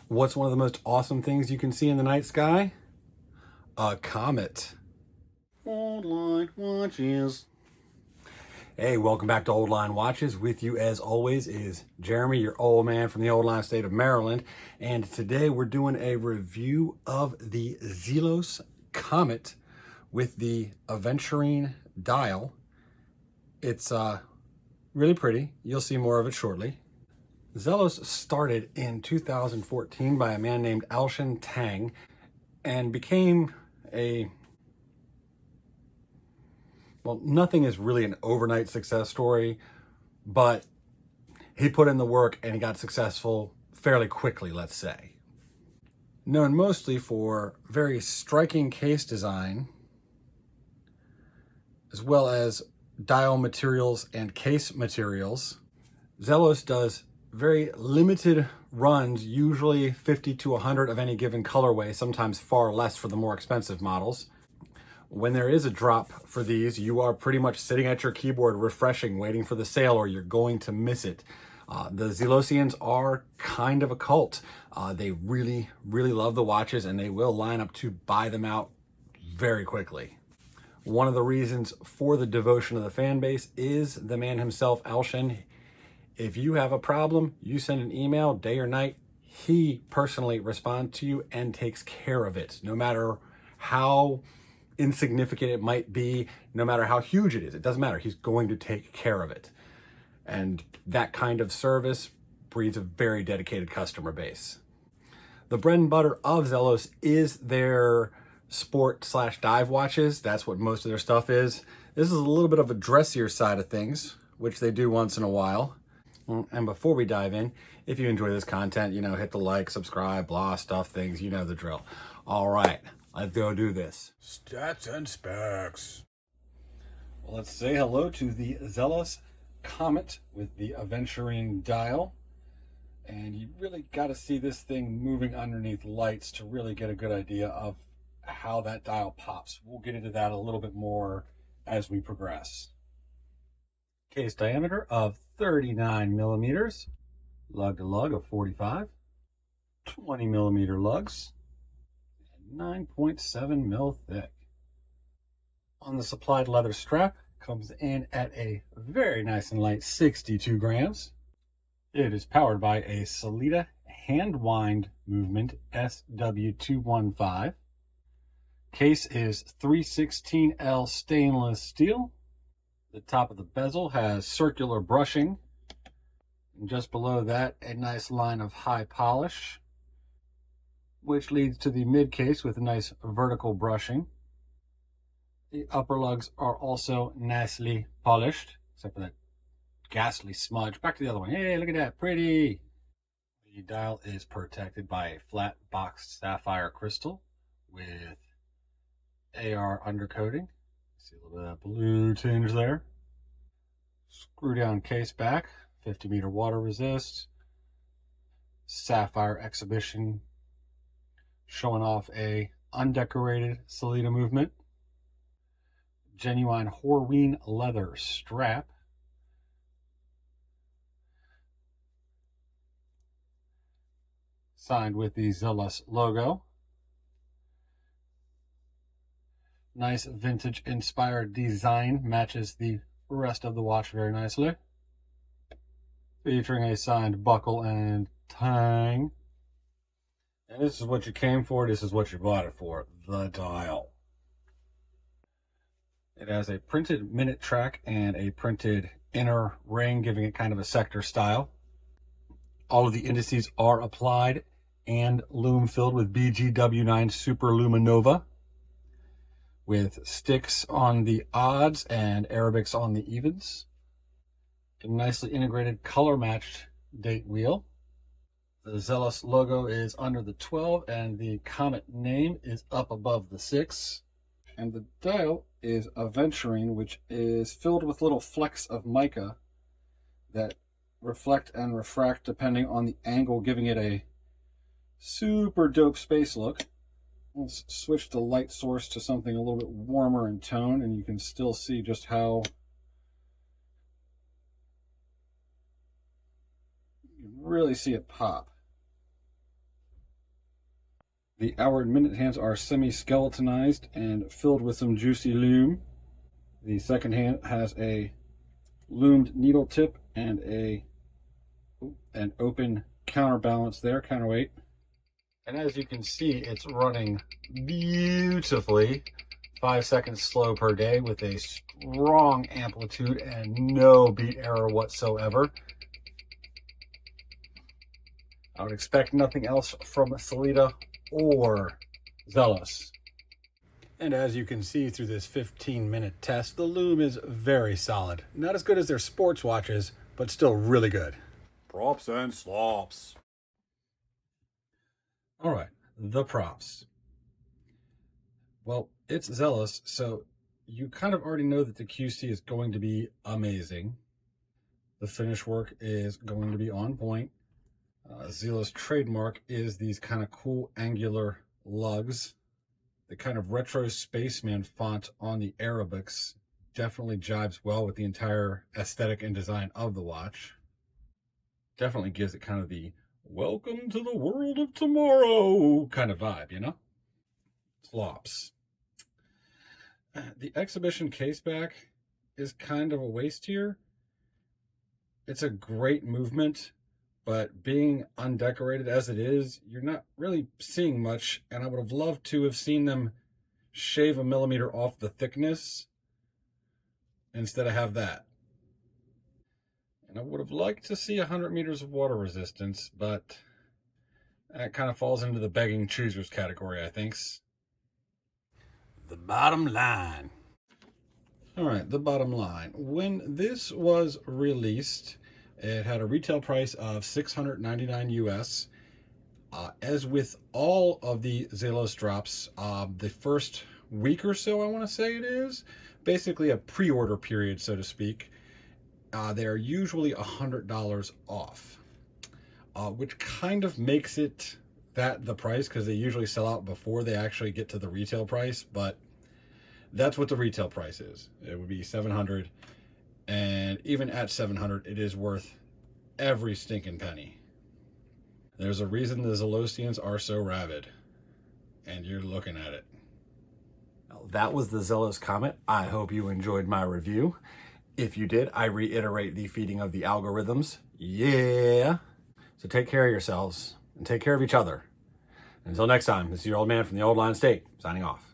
What's one of the most awesome things you can see in the night sky? A comet. Old Line Watches. Hey, welcome back to Old Line Watches. With you as always is Jeremy, your old man from the old line state of Maryland. And today we're doing a review of the Zelos Comet with the Aventurine dial. It's really pretty. You'll see more of it shortly. Zelos started in 2014 by a man named Alshan Tang and became well, nothing is really an overnight success story, but he put in the work and he got successful fairly quickly, let's say. Known mostly for very striking case design, as well as dial materials and case materials, Zelos does very limited runs, usually 50 to 100 of any given colorway, sometimes far less for the more expensive models. When there is a drop for these, you are pretty much sitting at your keyboard refreshing, waiting for the sale, or you're going to miss it. The Zelosians are kind of a cult. They really, really love the watches, and they will line up to buy them out very quickly. One of the reasons for the devotion of the fan base is the man himself, Alshan. If you have a problem, you send an email, day or night, he personally responds to you and takes care of it. No matter how insignificant it might be, no matter how huge it is, it doesn't matter. He's going to take care of it. And that kind of service breeds a very dedicated customer base. The bread and butter of Zelos is their sport/dive watches. That's what most of their stuff is. This is a little bit of a dressier side of things, which they do once in a while. And before we dive in, if you enjoy this content, hit the like, subscribe, blah, stuff, things, you know the drill. All right, let's go do this. Stats and specs. Well, let's say hello to the Zelos Comet with the Aventurine dial. And you really got to see this thing moving underneath lights to really get a good idea of how that dial pops. We'll get into that a little bit more as we progress. Case diameter of 39 millimeters, lug to lug of 45, 20 millimeter lugs, and 9.7 mil thick. On the supplied leather strap, comes in at a very nice and light 62 grams. It is powered by a Sellita hand wind movement SW215. Case is 316L stainless steel. The top of the bezel has circular brushing. And just below that, a nice line of high polish, which leads to the mid case with a nice vertical brushing. The upper lugs are also nicely polished, except for that ghastly smudge. Back to the other one. Hey, look at that, pretty. The dial is protected by a flat boxed sapphire crystal with AR undercoating. See a little bit of that blue tinge there. Screw down case back, 50 meter water resist, sapphire exhibition, showing off a undecorated Sellita movement, genuine Horween leather strap, signed with the Zelos logo. Nice vintage inspired design, matches the rest of the watch very nicely. Featuring a signed buckle and tang. And this is what you came for, this is what you bought it for, the dial. It has a printed minute track and a printed inner ring, giving it kind of a sector style. All of the indices are applied and lume filled with BGW9 Super Luminova, with sticks on the odds and Arabics on the evens. A nicely integrated color matched date wheel. The Zelos logo is under the 12 and the Comet name is up above the 6. And the dial is Aventurine, which is filled with little flecks of mica that reflect and refract depending on the angle, giving it a super dope space look. Let's switch the light source to something a little bit warmer in tone, and you can still see just how you can really see it pop. The hour and minute hands are semi-skeletonized and filled with some juicy loom. The second hand has a loomed needle tip and an open counterbalance there, counterweight. And as you can see, it's running beautifully. 5 seconds slow per day with a strong amplitude and no beat error whatsoever. I would expect nothing else from Sellita or Zelos. And as you can see through this 15-minute test, the loom is very solid. Not as good as their sports watches, but still really good. Props and slops. All right, the props. Well, it's Zelos, so you kind of already know that the QC is going to be amazing. The finish work is going to be on point. Zelos' trademark is these kind of cool angular lugs. The kind of retro spaceman font on the Arabics definitely jibes well with the entire aesthetic and design of the watch. Definitely gives it kind of the welcome to the world of tomorrow kind of vibe, you know? Flops. The exhibition caseback is kind of a waste here. It's a great movement, but being undecorated as it is, you're not really seeing much, and I would have loved to have seen them shave a millimeter off the thickness instead of have that. And I would have liked to see 100 meters of water resistance, but that kind of falls into the begging choosers category, I think. The bottom line. All right, the bottom line. When this was released, it had a retail price of $699 US. As with all of the Zelos drops, the first week or so, I want to say it is, basically a pre-order period, so to speak. They are usually $100 off, which kind of makes it the price, because they usually sell out before they actually get to the retail price, but that's what the retail price is. It would be $700, and even at $700, it is worth every stinking penny. There's a reason the Zelosians are so rabid, and you're looking at it. That was the Zelos Comet. I hope you enjoyed my review. If you did, I reiterate the feeding of the algorithms. Yeah. So take care of yourselves and take care of each other. Until next time, this is your old man from the Old Line State, signing off.